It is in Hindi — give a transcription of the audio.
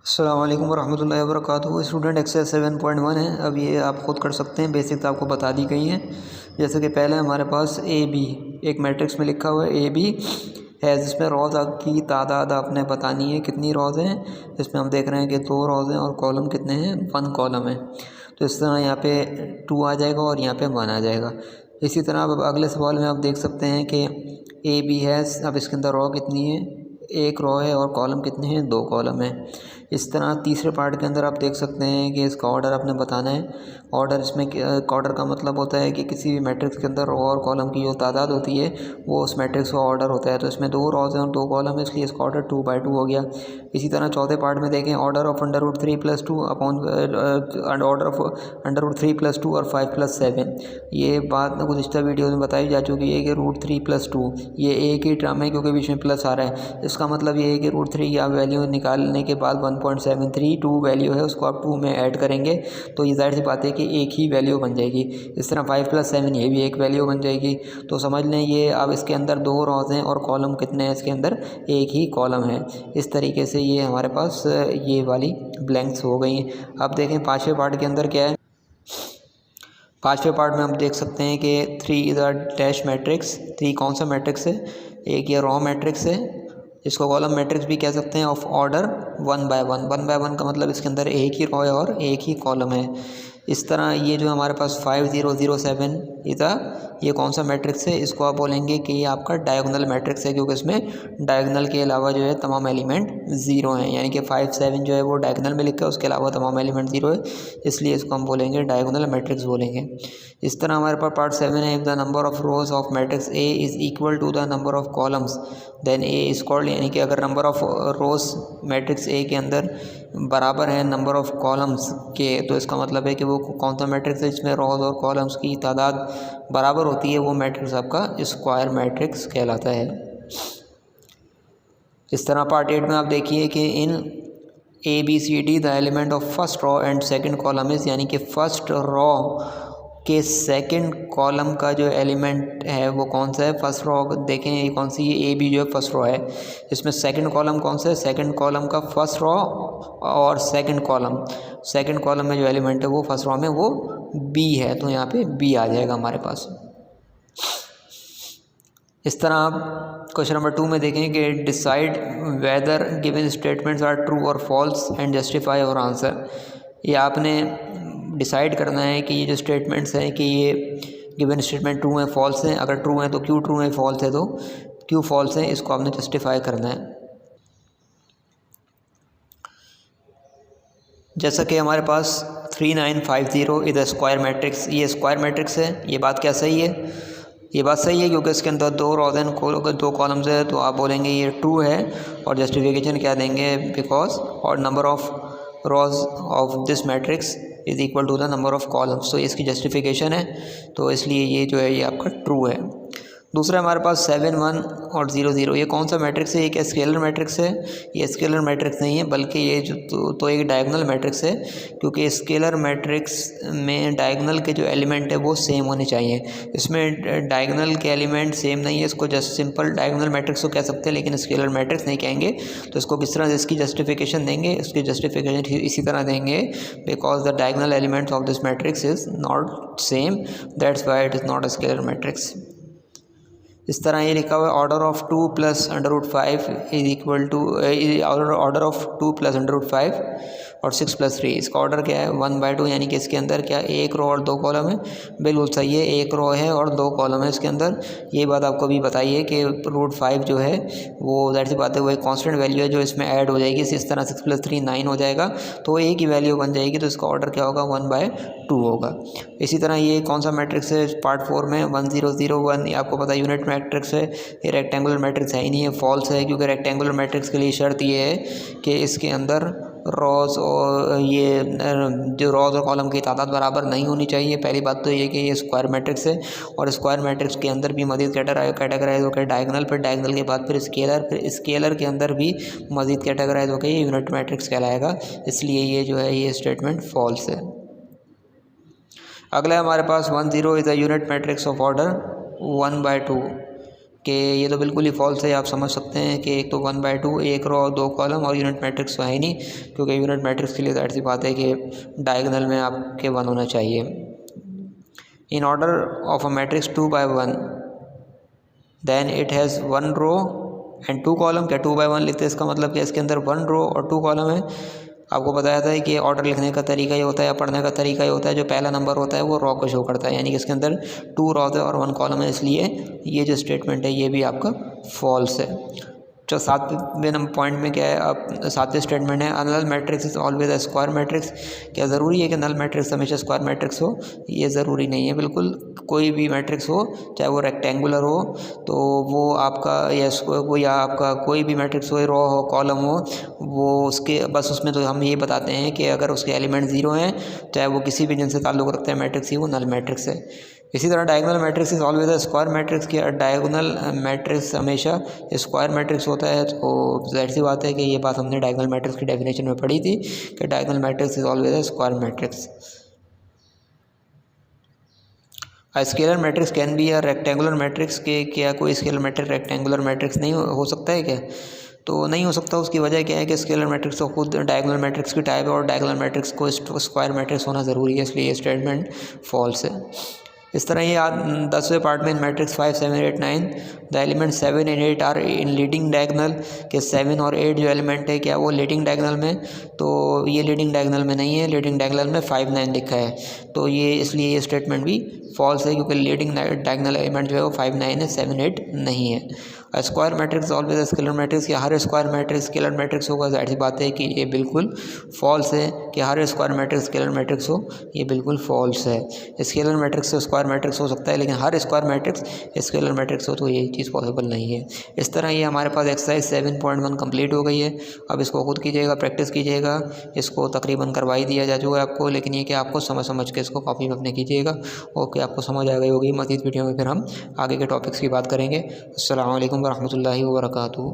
अस्सलाम वालेकुम वरहमतुल्लाहि वबरकातुहू। स्टूडेंट एक्सरसाइज 7.1 है। अब ये आप खुद कर सकते हैं, बेसिक तो आपको बता दी गई हैं। जैसे कि पहले हमारे पास ए बी एक मैट्रिक्स में लिखा हुआ है, ए बी है जिसमें रॉज की तादाद आपने बतानी है कितनी रॉज हैं। इसमें हम देख रहे हैं कि 2 रॉज हैं और कॉलम कितने हैं, 1 कॉलम है। तो इस तरह यहाँ पे 2 आ जाएगा और यहाँ पे 1 आ जाएगा। इसी तरह अब अगले सवाल में आप देख सकते हैं कि ए बी है, अब इसके अंदर रॉ कितनी है, 1 रॉ है और कॉलम कितने हैं, 2 कॉलम है। इस तरह तीसरे पार्ट के अंदर आप देख सकते हैं कि इसका ऑर्डर आपने बताना है। ऑर्डर इसमें ऑर्डर का मतलब होता है कि किसी भी मैट्रिक्स के अंदर रो और कॉलम की जो तादाद होती है वो उस मैट्रिक्स का ऑर्डर होता है। तो इसमें 2 रॉज हैं और 2 कॉलम है, इसलिए इसका ऑर्डर 2/2 हो गया। इसी तरह चौथे पार्ट में देखें, order of √3 + 2 upon order of √3 + 2 और 5 + 7। ये बात ना गुज़िश्ता वीडियो में बताई जा चुकी है कि √3 + 2 ये एक ही टर्म है क्योंकि बीच में प्लस आ रहा है। इसका मतलब ये है कि √3 की आप वैल्यू निकालने के बाद 1.732 वैल्यू है, उसको आप 2 में ऐड करेंगे तो ये जाहिर सी बात है कि एक ही वैल्यू बन जाएगी। इस तरह 5 + 7 ये भी एक वैल्यू बन जाएगी। तो समझ लें ये अब इसके अंदर 2 रॉज हैं और कॉलम कितने हैं, इसके अंदर एक ही कॉलम है। इस तरीके से ये हमारे पास ये वाली ब्लैंक्स हो गई। अब देखें पाँचवें पार्ट के अंदर क्या है। पाँचवें पार्ट में हम देख सकते हैं कि 3 इज़ अ डैश मैट्रिक्स। 3 कौन सा मैट्रिक्स है, एक ये रॉ मैट्रिक्स है, इसको कॉलम मैट्रिक्स भी कह सकते हैं, ऑफ ऑर्डर 1/1। 1/1 का मतलब इसके अंदर एक ही रॉ है और एक ही कॉलम है। इस तरह ये जो हमारे पास 5007 इधर ये कौन सा मैट्रिक्स है, इसको आप बोलेंगे कि ये आपका डायगोनल मैट्रिक्स है क्योंकि इसमें डायगोनल के अलावा जो है तमाम एलिमेंट 0 हैं। यानी कि 5 7 जो है वो डायगोनल में लिखा है, उसके अलावा तमाम एलिमेंट 0 है, इसलिए इसको हम बोलेंगे डायगोनल मैट्रिक्स बोलेंगे। इस तरह हमारे पास पार्ट 7 है, if the number of rows of matrix A is equal to the number of columns then A is called. यानी कि अगर number of rows matrix A के अंदर बराबर है नंबर ऑफ कॉलम्स के, तो इसका मतलब है कि वो कौन सा मैट्रिक्स है जिसमें रोज और कॉलम्स की तादाद बराबर होती है, वो मैट्रिक्स आपका स्क्वायर मैट्रिक्स कहलाता है। इस तरह पार्ट 8 में आप देखिए कि इन ABCD the element of first raw and second column is, यानी कि फर्स्ट रॉ के सेकंड कॉलम का जो एलिमेंट है वो कौन सा है। फर्स्ट रॉ देखें ये कौन सी है, AB जो है फर्स्ट रॉ है, इसमें सेकंड कॉलम कौन सा है, सेकंड कॉलम का फर्स्ट रॉ और सेकंड कॉलम में जो एलिमेंट है वो फर्स्ट रॉ में वो B है, तो यहाँ पे B आ जाएगा हमारे पास। इस तरह आप क्वेश्चन नंबर 2 में देखें कि decide whether given statements are true और फॉल्स एंड जस्टिफाई और आंसर। ये आपने डिसाइड करना है कि ये जो स्टेटमेंट्स हैं कि ये गिवन स्टेटमेंट ट्रू हैं फॉल्स हैं, अगर ट्रू हैं तो क्यों ट्रू हैं, फॉल्स है तो क्यों फॉल्स है, इसको आपने जस्टिफाई करना है। जैसा कि हमारे पास 3950 इधर स्क्वायर मैट्रिक्स, ये स्क्वायर मैट्रिक्स है, ये बात क्या सही है, ये बात सही है क्योंकि इसके अंदर 2 रॉज एंड 2 कॉलम्स है, तो आप बोलेंगे ये ट्रू है और जस्टिफिकेशन क्या देंगे, बिकॉज और number of rows of this matrix is equal to the number of columns. तो इसकी जस्टिफिकेशन है, तो इसलिए ये जो है ये आपका ट्रू है। दूसरा हमारे पास 7 1 और 0 0 ये कौन सा मैट्रिक्स है, ये क्या स्केलर मैट्रिक्स है, ये स्केलर मैट्रिक्स नहीं है बल्कि ये जो तो एक डायगोनल मैट्रिक्स है, क्योंकि स्केलर मैट्रिक्स में डायगोनल के जो एलिमेंट है वो सेम होने चाहिए। इसमें डायगोनल के एलिमेंट सेम नहीं है, इसको जस्ट सिंपल डायगोनल मैट्रिक्स को कह सकते हैं लेकिन स्केलर मैट्रिक्स नहीं कहेंगे। तो इसको किस तरह से इसकी जस्टिफिकेशन देंगे, इसकी जस्टिफिकेशन इसी तरह देंगे, because the diagonal elements of this matrix is not same, that's why it is not a scalar matrix. इस तरह ये लिखा हुआ है order of 2 + √5 is equal to order of 2 + √5 और 6 + 3, इसका ऑर्डर क्या है 1/2, यानी कि इसके अंदर क्या एक रो और 2 कॉलम है। बिल्कुल सही है, एक रो है और 2 कॉलम है इसके अंदर। ये बात आपको भी बताइए कि √5 जो है वो ज़ाहिर सी बात है वो एक कांस्टेंट वैल्यू है जो इसमें ऐड हो जाएगी। इस तरह 6 + 3 9 हो जाएगा, तो एक ही वैल्यू बन जाएगी, तो इसका ऑर्डर क्या होगा 1/2 होगा। इसी तरह ये कौन सा मैट्रिक्स है, पार्ट 4 में 1 0 0 1, ये आपको पता है यूनिट मैट्रिक्स है, ये रेक्टेंगुलर मैट्रिक्स है ही नहीं है, फॉल्स है, क्योंकि रेक्टेंगुलर मैट्रिक्स के लिए शर्त ये है कि इसके अंदर रॉज और ये जो रॉज और कॉलम की तादाद बराबर नहीं होनी चाहिए। पहली बात तो ये कि ये स्क्वायर मैट्रिक्स है और स्क्वायर मैट्रिक्स के अंदर भी मज़ीद कैटेगराइज होकर डायगोनल, फिर डायगोनल के बाद फिर स्केलर के अंदर भी मज़ीद कैटेगराइज होकर ये यूनिट मैट्रिक्स कहलाएगा, इसलिए ये जो है ये स्टेटमेंट फॉल्स है। अगला हमारे पास 1 0 is a unit matrix of order 1/2 कि ये तो बिल्कुल ही फॉल्स है। आप समझ सकते हैं कि एक तो 1/2 एक रो और 2 कॉलम और यूनिट मैट्रिक्स तो है ही नहीं, क्योंकि यूनिट मैट्रिक्स के लिए जाहिर सी बात है कि डायगोनल में आपके 1 होना चाहिए। In order of a matrix 2/1 then it has 1 row and 2 column. क्या 2/1 लिखते हैं इसका मतलब कि इसके अंदर 1 रो और 2 कॉलम है। आपको बताया था कि ऑर्डर लिखने का तरीका ये होता है या पढ़ने का तरीका ये होता है, जो पहला नंबर होता है वो रो को शो करता है, यानी कि इसके अंदर 2 रो है और 1 कॉलम है, इसलिए ये जो स्टेटमेंट है ये भी आपका फॉल्स है। जो 7वें नंबर पॉइंट में क्या है, अब 7वें स्टेटमेंट है null matrix is always a square matrix. क्या ज़रूरी है कि नल मैट्रिक्स हमेशा स्क्वायर मैट्रिक्स हो? ये ज़रूरी नहीं है बिल्कुल। कोई भी मैट्रिक्स हो, चाहे वो रेक्टेंगुलर हो तो वो आपका या आपका कोई भी मैट्रिक्स हो, रो हो कॉलम हो, वो उसके बस उसमें तो हम ये बताते हैं कि अगर उसके एलिमेंट 0 हैं, चाहे वो किसी भी जिनसे ताल्लुक़ रखते हैं मैट्रिक्स ही, वो नल मैट्रिक्स है। इसी तरह diagonal matrix is always a square matrix. की डायगोनल मैट्रिक्स हमेशा स्क्वायर मैट्रिक्स होता है। तो जाहिर सी बात है कि ये बात हमने डायगोनल मैट्रिक्स की डेफिनेशन में पढ़ी थी कि diagonal matrix is always a square matrix. A scalar matrix can be a rectangular matrix. के क्या कोई स्केलर मैट्रिक्स रेक्टेंगुलर मैट्रिक्स नहीं हो सकता है क्या? तो नहीं हो सकता। उसकी वजह क्या है कि स्केलर मैट्रिक्स तो खुद डायगोनल मैट्रिक्स की टाइप है और डायगोनल मैट्रिक्स को स्क्वायर मैट्रिक्स होना ज़रूरी है, इसलिए ये स्टेटमेंट फॉल्स है। इस तरह ये 10वें पार्ट में in matrix 5, 7, 8, 9 the element 7 and 8 are in leading diagonal. के 7 और 8 जो एलिमेंट है क्या वो लीडिंग डायगोनल में? तो ये लीडिंग डायगोनल में नहीं है, लीडिंग डायगोनल में 5, 9 लिखा है। तो ये इसलिए ये स्टेटमेंट भी फॉल्स है, क्योंकि लीडिंग डायगोनल एलिमेंट जो है वो 5, 9 है, 7, 8 नहीं है। Square matrix always scalar matrix. या हर स्क्वायर मैट्रिक्स स्केलर मैट्रिक्स होगा? जाहिर सी बात है कि ये बिल्कुल फॉल्स है कि हर स्क्वायर मैट्रिक्स स्केलर मैट्रिक्स हो, ये बिल्कुल फॉल्स है। स्केलर मैट्रिक्स से स्क्वायर मैट्रिक्स हो सकता है, लेकिन हर स्क्वायर मैट्रिक्स स्केलर मैट्रिक्स हो तो ये चीज़ पॉसिबल नहीं है। इस तरह ये हमारे पास एक्सरसाइज 7.1 कंप्लीट हो गई है। अब इसको खुद कीजिएगा, प्रैक्टिस कीजिएगा। इसको तकरीबन करवा ही दिया जा चुका है आपको, लेकिन ये कि आपको समझ के इसको कॉपी में अपने कीजिएगा। ओके, आपको समझ आ गई होगी। मज़ीद वीडियो में फिर हम आगे के टॉपिक्स की बात करेंगे। अस्सलाम वालेकुम वरहमतुल्लाहि वबरकातुहू।